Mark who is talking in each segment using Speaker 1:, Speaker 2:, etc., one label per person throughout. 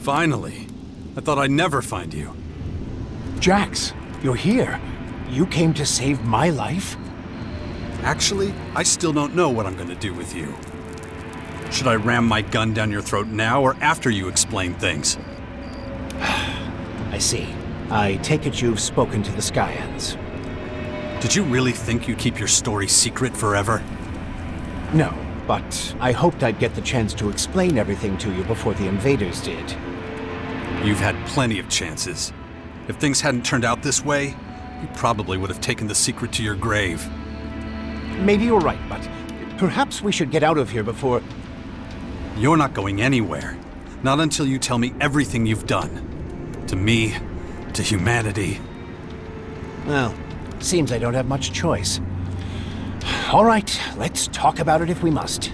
Speaker 1: Finally. I thought I'd never find you.
Speaker 2: Jax, you're here. You came to save my life?
Speaker 1: Actually, I still don't know what I'm gonna do with you. Should I ram my gun down your throat now or after you explain things?
Speaker 2: I see. I take it you've spoken to the Skyans.
Speaker 1: Did you really think you'd keep your story secret forever?
Speaker 2: No, but I hoped I'd get the chance to explain everything to you before the invaders did.
Speaker 1: You've had plenty of chances. If things hadn't turned out this way, you probably would have taken the secret to your grave.
Speaker 2: Maybe you're right, but perhaps we should get out of here before...
Speaker 1: You're not going anywhere. Not until you tell me everything you've done. To me, to humanity.
Speaker 2: Well, seems I don't have much choice. All right, let's talk about it if we must.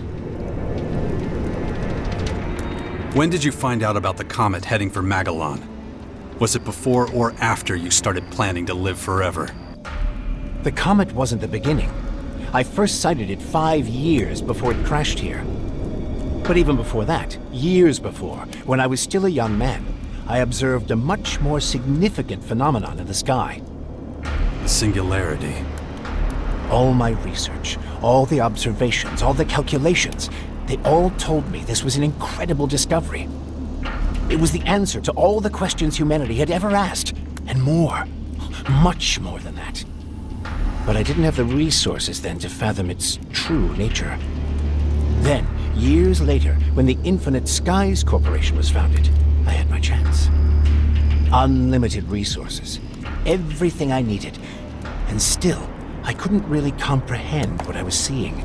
Speaker 1: When did you find out about the comet heading for Magellan? Was it before or after you started planning to live forever?
Speaker 2: The comet wasn't the beginning. I first sighted it 5 years before it crashed here. But even before that, years before, when I was still a young man, I observed a much more significant phenomenon in the sky.
Speaker 1: The singularity.
Speaker 2: All my research, all the observations, all the calculations, they all told me this was an incredible discovery. It was the answer to all the questions humanity had ever asked, and more. Much more than that. But I didn't have the resources then to fathom its true nature. Then, years later, when the Infinite Skies Corporation was founded, I had my chance. Unlimited resources. Everything I needed. And still, I couldn't really comprehend what I was seeing.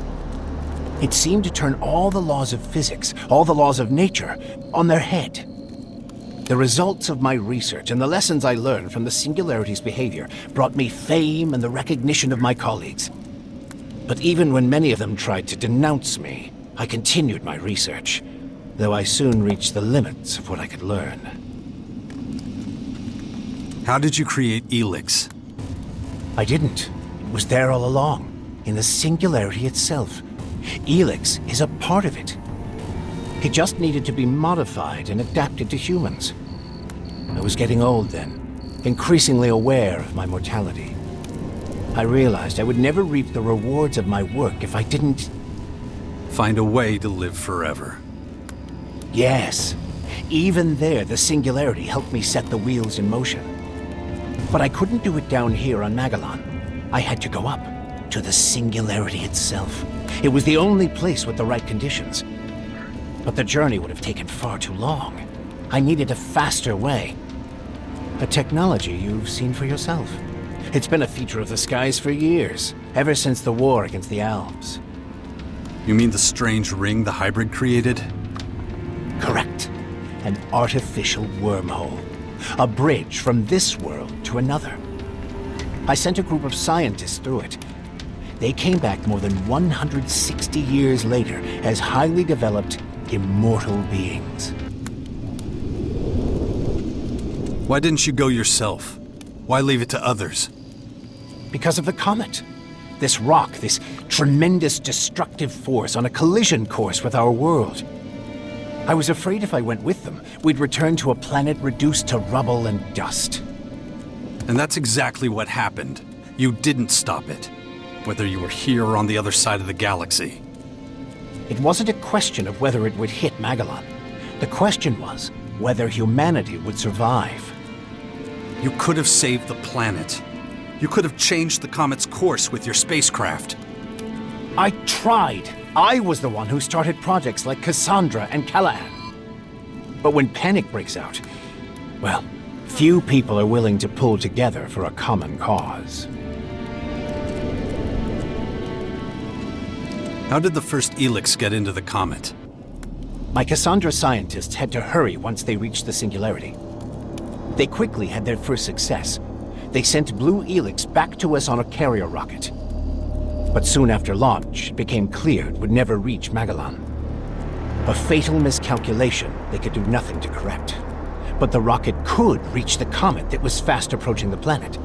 Speaker 2: It seemed to turn all the laws of physics, all the laws of nature, on their head. The results of my research and the lessons I learned from the Singularity's behavior brought me fame and the recognition of my colleagues. But even when many of them tried to denounce me, I continued my research, though I soon reached the limits of what I could learn.
Speaker 1: How did you create Elex?
Speaker 2: I didn't. It was there all along, in the Singularity itself. Elex is a part of it. It just needed to be modified and adapted to humans. I was getting old then, increasingly aware of my mortality. I realized I would never reap the rewards of my work if I didn't...
Speaker 1: Find a way to live forever.
Speaker 2: Yes. Even there, the Singularity helped me set the wheels in motion. But I couldn't do it down here on Magellan. I had to go up, to the Singularity itself. It was the only place with the right conditions. But the journey would have taken far too long. I needed a faster way. A technology you've seen for yourself. It's been a feature of the skies for years, ever since the war against the Alps.
Speaker 1: You mean the strange ring the hybrid created?
Speaker 2: Correct. An artificial wormhole. A bridge from this world to another. I sent a group of scientists through it. They came back more than 160 years later as highly developed, immortal beings.
Speaker 1: Why didn't you go yourself? Why leave it to others?
Speaker 2: Because of the comet. This rock, this tremendous destructive force on a collision course with our world. I was afraid if I went with them, we'd return to a planet reduced to rubble and dust.
Speaker 1: And that's exactly what happened. You didn't stop it. Whether you were here or on the other side of the galaxy.
Speaker 2: It wasn't a question of whether it would hit Magellan. The question was whether humanity would survive.
Speaker 1: You could have saved the planet. You could have changed the comet's course with your spacecraft.
Speaker 2: I tried. I was the one who started projects like Cassandra and Callahan. But when panic breaks out, well, few people are willing to pull together for a common cause.
Speaker 1: How did the first Elex get into the comet?
Speaker 2: My Cassandra scientists had to hurry once they reached the Singularity. They quickly had their first success. They sent Blue Elex back to us on a carrier rocket. But soon after launch, it became clear it would never reach Magellan. A fatal miscalculation they could do nothing to correct. But the rocket could reach the comet that was fast approaching the planet.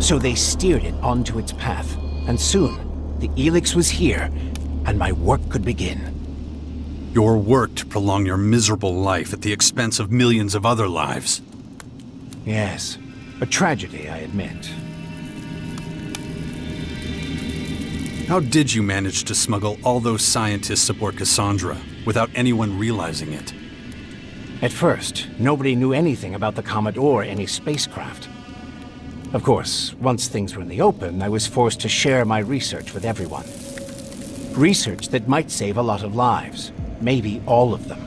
Speaker 2: So they steered it onto its path, and soon, the Elex was here, and my work could begin.
Speaker 1: Your work to prolong your miserable life at the expense of millions of other lives.
Speaker 2: Yes, a tragedy, I admit.
Speaker 1: How did you manage to smuggle all those scientists aboard Cassandra without anyone realizing it?
Speaker 2: At first, nobody knew anything about the comet or any spacecraft. Of course, once things were in the open, I was forced to share my research with everyone. Research that might save a lot of lives, maybe all of them.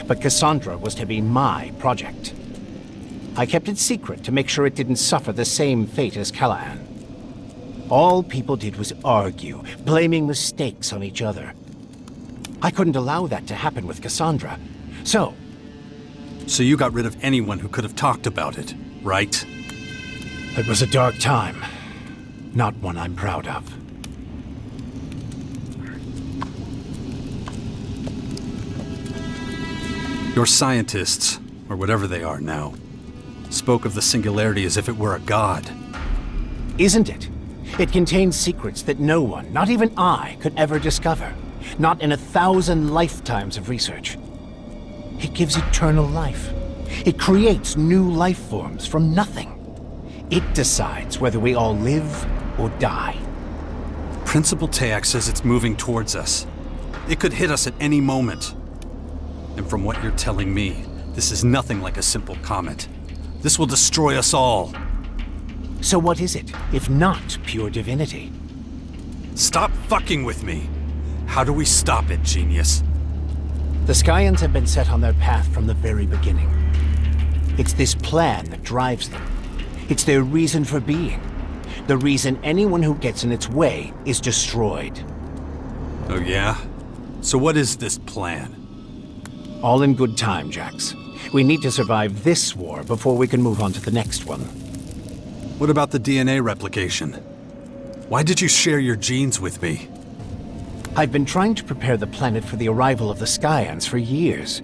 Speaker 2: But Cassandra was to be my project. I kept it secret to make sure it didn't suffer the same fate as Callahan. All people did was argue, blaming mistakes on each other. I couldn't allow that to happen with Cassandra, so...
Speaker 1: So you got rid of anyone who could have talked about it, right?
Speaker 2: It was a dark time. Not one I'm proud of.
Speaker 1: Your scientists, or whatever they are now, spoke of the singularity as if it were a god.
Speaker 2: Isn't it? It contains secrets that no one, not even I, could ever discover. Not in 1,000 lifetimes of research. It gives eternal life. It creates new life forms from nothing. It decides whether we all live or die.
Speaker 1: Principal Tayak says it's moving towards us. It could hit us at any moment. And from what you're telling me, this is nothing like a simple comet. This will destroy us all.
Speaker 2: So what is it, if not pure divinity?
Speaker 1: Stop fucking with me! How do we stop it, genius?
Speaker 2: The Skyans have been set on their path from the very beginning. It's this plan that drives them. It's their reason for being. The reason anyone who gets in its way is destroyed.
Speaker 1: Oh yeah? So what is this plan?
Speaker 2: All in good time, Jax. We need to survive this war before we can move on to the next one.
Speaker 1: What about the DNA replication? Why did you share your genes with me?
Speaker 2: I've been trying to prepare the planet for the arrival of the Skyans for years.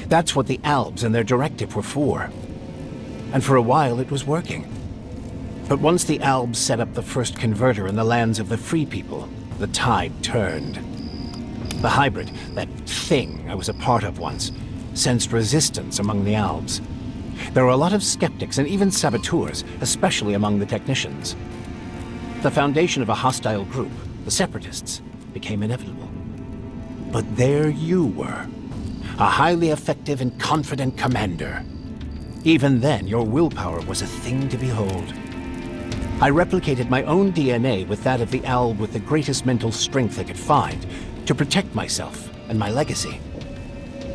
Speaker 2: That's what the Albs and their directive were for. And for a while it was working. But once the Albs set up the first converter in the lands of the Free People, the tide turned. The hybrid, that thing I was a part of once, sensed resistance among the Albs. There were a lot of skeptics and even saboteurs, especially among the technicians. The foundation of a hostile group, the Separatists, became inevitable. But there you were, a highly effective and confident commander. Even then, your willpower was a thing to behold. I replicated my own DNA with that of the Alb with the greatest mental strength I could find to protect myself and my legacy.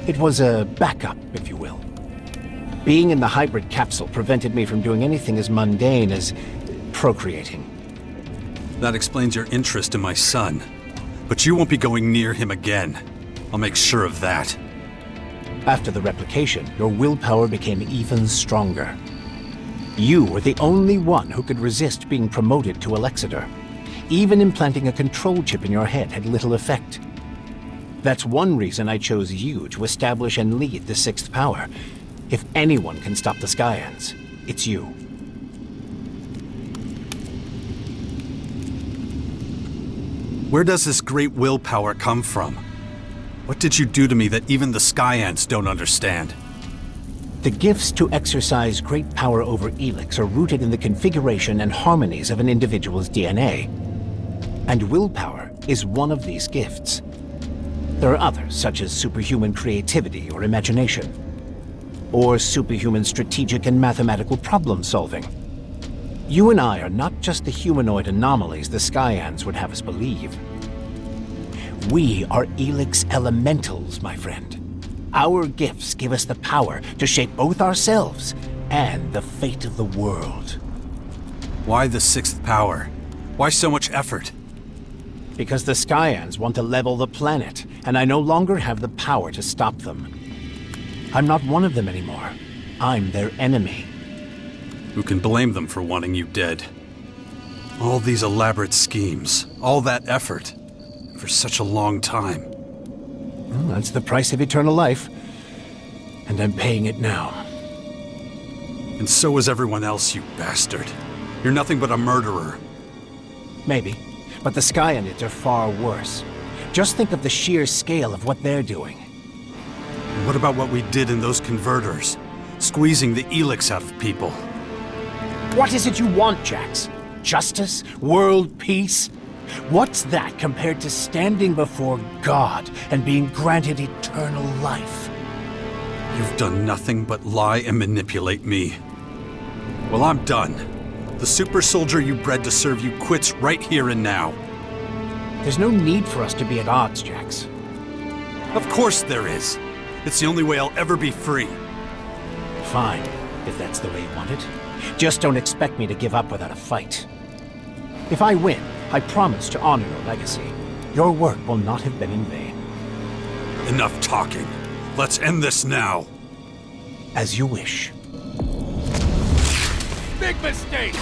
Speaker 2: It was a backup, if you will. Being in the hybrid capsule prevented me from doing anything as mundane as procreating.
Speaker 1: That explains your interest in my son. But you won't be going near him again. I'll make sure of that.
Speaker 2: After the replication, your willpower became even stronger. You were the only one who could resist being promoted to Alexander. Even implanting a control chip in your head had little effect. That's one reason I chose you to establish and lead the Sixth Power. If anyone can stop the Skyans, it's you.
Speaker 1: Where does this great willpower come from? What did you do to me that even the Skyans don't understand?
Speaker 2: The gifts to exercise great power over Elex are rooted in the configuration and harmonies of an individual's DNA. And willpower is one of these gifts. There are others, such as superhuman creativity or imagination, or superhuman strategic and mathematical problem-solving. You and I are not just the humanoid anomalies the Skyans would have us believe. We are Elex elementals, my friend. Our gifts give us the power to shape both ourselves and the fate of the world.
Speaker 1: Why the Sixth Power? Why so much effort?
Speaker 2: Because the Skyans want to level the planet, and I no longer have the power to stop them. I'm not one of them anymore. I'm their enemy.
Speaker 1: Who can blame them for wanting you dead? All these elaborate schemes, all that effort, for such a long time.
Speaker 2: Well, that's the price of eternal life, and I'm paying it now.
Speaker 1: And so is everyone else, you bastard. You're nothing but a murderer.
Speaker 2: Maybe, but the Skyanids are far worse. Just think of the sheer scale of what they're doing.
Speaker 1: What about what we did in those converters? Squeezing the Elex out of people.
Speaker 2: What is it you want, Jax? Justice? World peace? What's that compared to standing before God and being granted eternal life?
Speaker 1: You've done nothing but lie and manipulate me. Well, I'm done. The super soldier you bred to serve you quits right here and now.
Speaker 2: There's no need for us to be at odds, Jax.
Speaker 1: Of course there is. It's the only way I'll ever be free.
Speaker 2: Fine, if that's the way you want it. Just don't expect me to give up without a fight. If I win, I promise to honor your legacy. Your work will not have been in vain.
Speaker 1: Enough talking. Let's end this now.
Speaker 2: As you wish.
Speaker 3: Big mistake!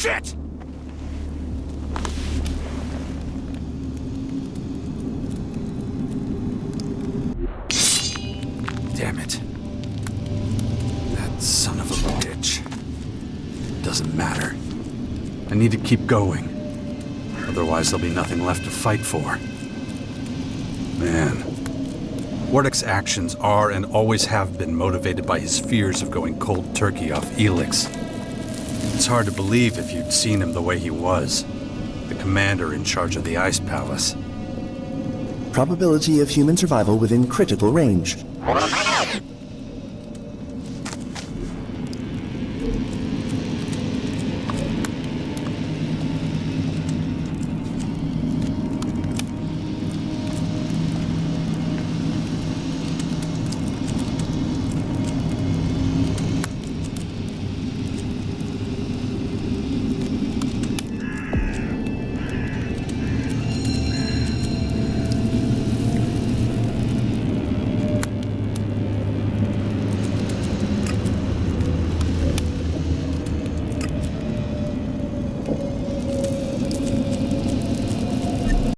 Speaker 3: Shit!
Speaker 1: Damn it. That son of a bitch. Doesn't matter. I need to keep going. Otherwise there'll be nothing left to fight for. Man. Wardek's actions are and always have been motivated by his fears of going cold turkey off Elex. It's hard to believe if you'd seen him the way he was. The commander in charge of the Ice Palace.
Speaker 4: Probability of human survival within critical range.